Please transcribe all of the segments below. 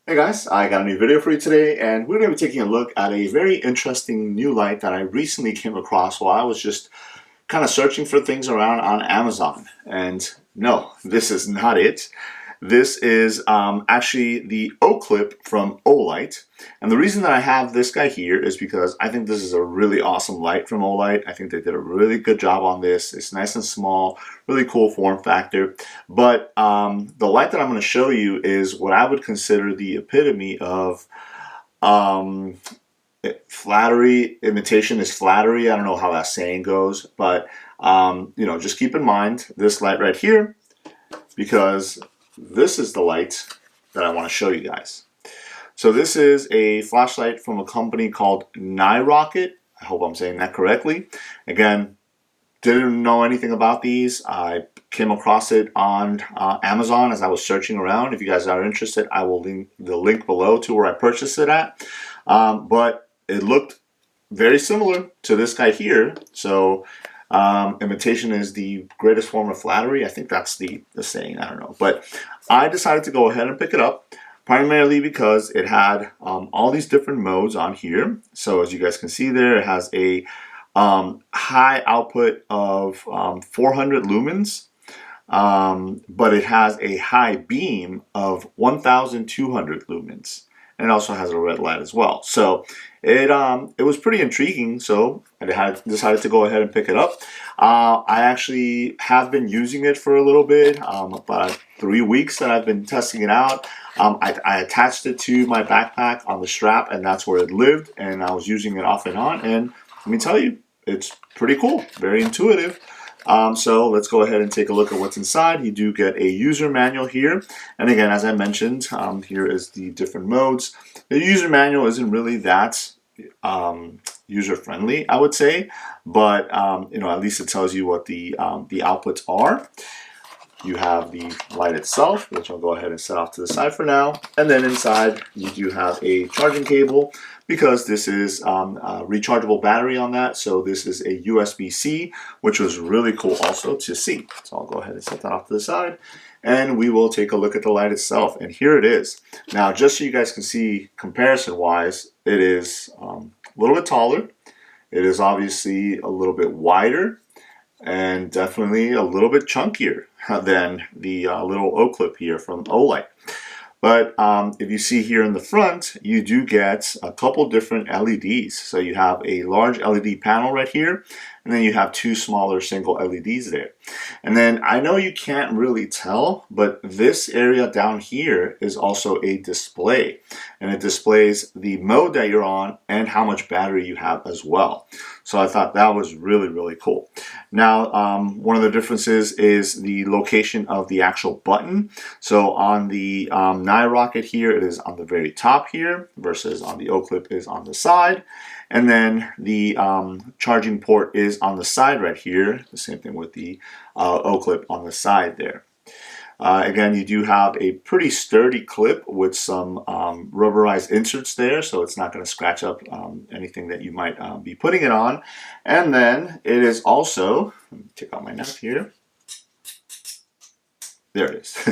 Hey guys, I got a new video for you today, and we're going to be taking a look at a very interesting new light that I recently came across while I was just kind of searching for things around on Amazon. And no, this is not it. This is actually the Oclip from Olight. And the reason that I have this guy here is because I think this is a really awesome light from Olight. I think they did a really good job on this. It's nice and small, really cool form factor. But the light that I'm going to show you is what I would consider the epitome of um, flattery. Imitation is flattery. I don't know how that saying goes, but just keep in mind this light right here, because this is the light that I want to show you guys. So this is a flashlight from a company called Niroket. I hope I'm saying that correctly. Again, didn't know anything about these. I came across it on Amazon as I was searching around. If you guys are interested, I will link the link below to where I purchased it at. But it looked very similar to this guy here. So imitation is the greatest form of flattery. I think that's the saying. I don't know. But I decided to go ahead and pick it up, primarily because it had all these different modes on here. So as you guys can see there, it has a high output of 400 lumens, but it has a high beam of 1,200 lumens. And it also has a red light as well. So it was pretty intriguing. So I decided to go ahead and pick it up. I actually have been using it for a little bit, about 3 weeks that I've been testing it out. I attached it to my backpack on the strap, and that's where it lived. And I was using it off and on. And let me tell you, it's pretty cool, very intuitive. So let's go ahead and take a look at what's inside. You do get a user manual here. And again, as I mentioned, here is the different modes. The user manual isn't really that user-friendly, I would say, but at least it tells you what the outputs are. You have the light itself, which I'll go ahead and set off to the side for now. And then inside, you do have a charging cable, because this is a rechargeable battery on that. So this is a USB-C, which was really cool also to see. So I'll go ahead and set that off to the side. And we will take a look at the light itself. And here it is. Now, just so you guys can see comparison-wise, it is a little bit taller. It is obviously a little bit wider, and definitely a little bit chunkier than the little Oclip here from Olight. But if you see here in the front, you do get a couple different LEDs. So you have a large LED panel right here, and then you have two smaller single LEDs there. And then I know you can't really tell, but this area down here is also a display. And it displays the mode that you're on and how much battery you have as well. So I thought that was really, really cool. Now, one of the differences is the location of the actual button. So on the Niroket here, it is on the very top here, versus on the Oclip is on the side. And then the charging port is on the side right here. The same thing with the Oclip on the side there. Again, you do have a pretty sturdy clip with some rubberized inserts there, so it's not going to scratch up anything that you might be putting it on. And then it is also, let me take out my knife here. There it is.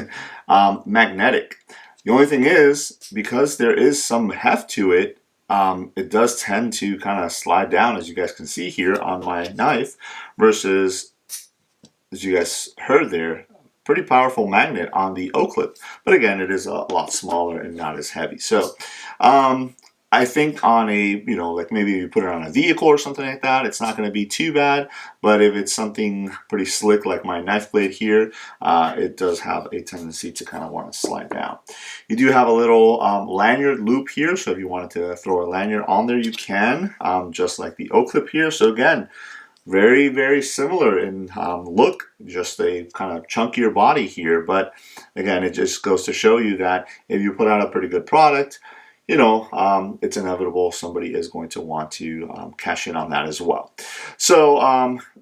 Magnetic. The only thing is, because there is some heft to it, it does tend to kind of slide down, as you guys can see here on my knife, versus, as you guys heard there, pretty powerful magnet on the Oclip. But again, it is a lot smaller and not as heavy. So I think on a, like maybe you put it on a vehicle or something like that, it's not going to be too bad. But if it's something pretty slick like my knife blade here, it does have a tendency to kind of want to slide down. You do have a little lanyard loop here. So if you wanted to throw a lanyard on there, you can, just like the Oclip here. So again, very, very similar in look, just a kind of chunkier body here. But again, it just goes to show you that if you put out a pretty good product, it's inevitable somebody is going to want to cash in on that as well. So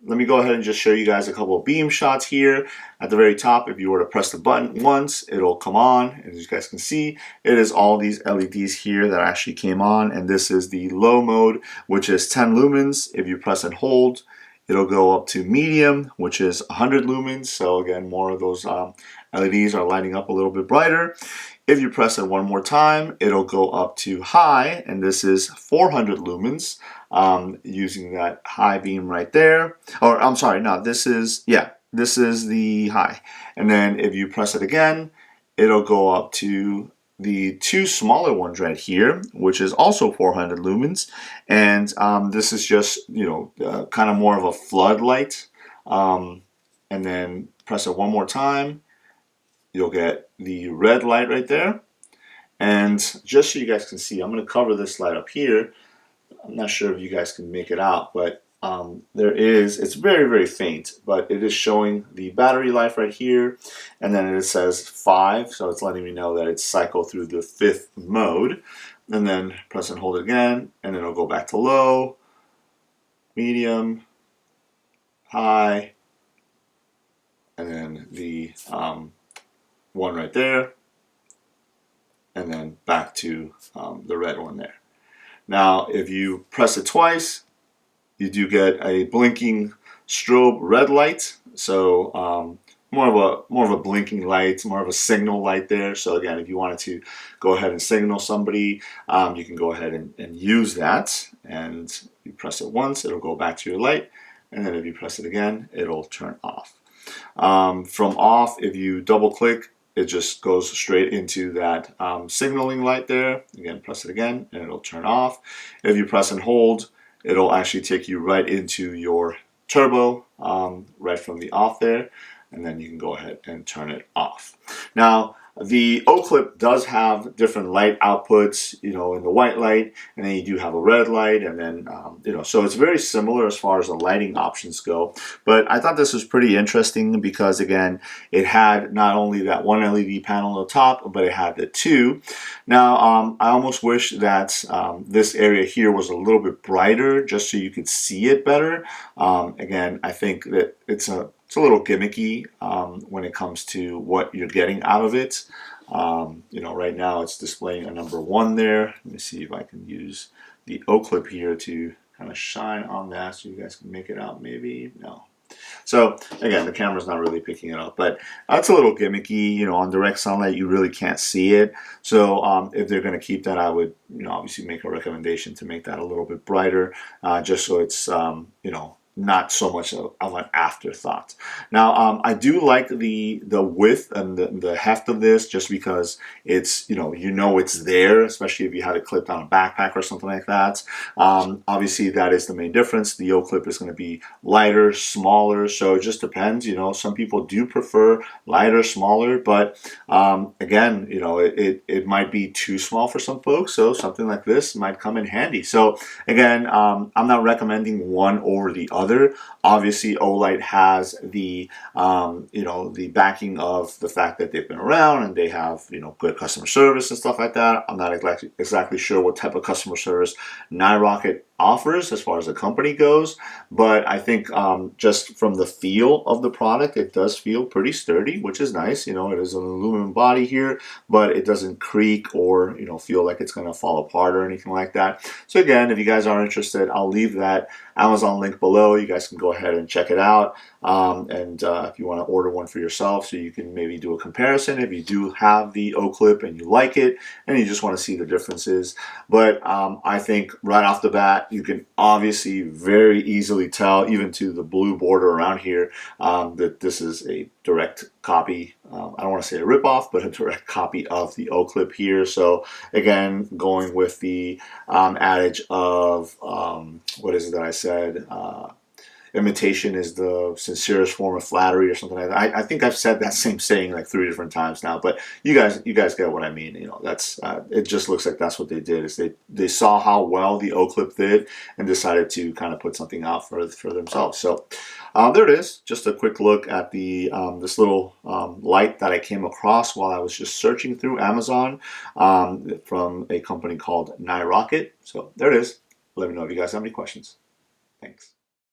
let me go ahead and just show you guys a couple of beam shots here. At the very top, if you were to press the button once, it'll come on. As you guys can see, it is all these LEDs here that actually came on. And this is the low mode, which is 10 lumens. If you press and hold, it'll go up to medium, which is 100 lumens. So again, more of those LEDs are lighting up a little bit brighter. If you press it one more time, it'll go up to high, and this is 400 lumens, using that high beam right there. Or I'm sorry, no, this is the high. And then if you press it again, it'll go up to the two smaller ones right here, which is also 400 lumens. And this is just, kind of more of a floodlight. And then press it one more time, you'll get the red light right there. And just so you guys can see, I'm going to cover this light up here. I'm not sure if you guys can make it out, but it's very, very faint, but it is showing the battery life right here. And then it says 5, so it's letting me know that it's cycled through the 5th mode. And then press and hold it again, and then it'll go back to low, medium, high, and then the one right there, and then back to the red one there. Now, if you press it twice, you do get a blinking strobe red light. So more of a blinking light, more of a signal light there. So again, if you wanted to go ahead and signal somebody, you can go ahead and use that. And you press it once, it'll go back to your light. And then if you press it again, it'll turn off. From off, if you double click, it just goes straight into that signaling light there. Again, press it again and it'll turn off. If you press and hold, it'll actually take you right into your turbo, right from the off there, and then you can go ahead and turn it off. Now, the Oclip does have different light outputs, in the white light, and then you do have a red light, and then, so it's very similar as far as the lighting options go. But I thought this was pretty interesting because, again, it had not only that one LED panel on the top, but it had the two. Now, I almost wish that this area here was a little bit brighter just so you could see it better. Again, I think that it's a little gimmicky when it comes to what you're getting out of it. Right now it's displaying a number 1 there. Let me see if I can use the Oclip here to kind of shine on that so you guys can make it out maybe. No. So again, the camera's not really picking it up, but it's a little gimmicky. On direct sunlight, you really can't see it. So if they're going to keep that, I would, obviously make a recommendation to make that a little bit brighter, just so it's, not so much of an afterthought. Now, I do like the width and the heft of this, just because it's it's there, especially if you have it clipped on a backpack or something like that. Obviously, that is the main difference. The Oclip is going to be lighter, smaller, so it just depends. Some people do prefer lighter, smaller, but again, it might be too small for some folks, so something like this might come in handy. So again, I'm not recommending one over the other. Obviously, Olight has the the backing of the fact that they've been around and they have good customer service and stuff like that. I'm not exactly sure what type of customer service Niroket offers as far as the company goes, but I think just from the feel of the product, it does feel pretty sturdy, which is nice. It is an aluminum body here, but it doesn't creak or feel like it's going to fall apart or anything like that. So again, if you guys are interested, I'll leave that Amazon link below. You guys can go ahead and check it out, and if you want to order one for yourself, so you can maybe do a comparison if you do have the Oclip and you like it and you just want to see the differences. But I think right off the bat, you can obviously very easily tell, even to the blue border around here, that this is a direct copy. I don't want to say a ripoff, but a direct copy of the Oclip here. So again, going with the adage of what is it that I said? Imitation is the sincerest form of flattery, or something like that. I think I've said that same saying like 3 different times now, but you guys get what I mean. That's it. Just looks like that's what they did, is they saw how well the Oclip did and decided to kind of put something out for themselves. So there it is. Just a quick look at the this little light that I came across while I was just searching through Amazon, from a company called Niroket. So there it is. Let me know if you guys have any questions. Thanks.